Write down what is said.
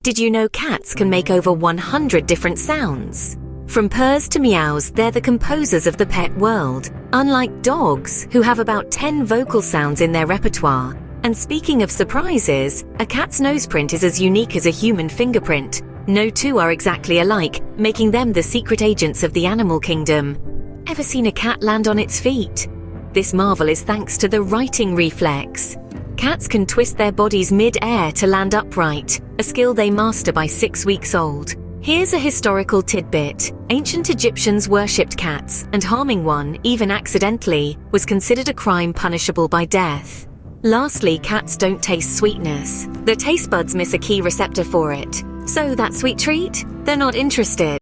Did you know cats can make over 100 different sounds? From purrs to meows, they're the composers of the pet world, unlike dogs, who have about 10 vocal sounds in their repertoire. And speaking of surprises, a cat's noseprint is as unique as a human fingerprint. No two are exactly alike, making them the secret agents of the animal kingdom. Ever seen a cat land on its feet? This marvel is thanks to the righting reflex. Cats can twist their bodies mid-air to land upright, a skill they master by 6 weeks old. Here's a historical tidbit. Ancient Egyptians worshipped cats, and harming one, even accidentally, was considered a crime punishable by death. Lastly, cats don't taste sweetness. Their taste buds miss a key receptor for it. So that sweet treat? They're not interested.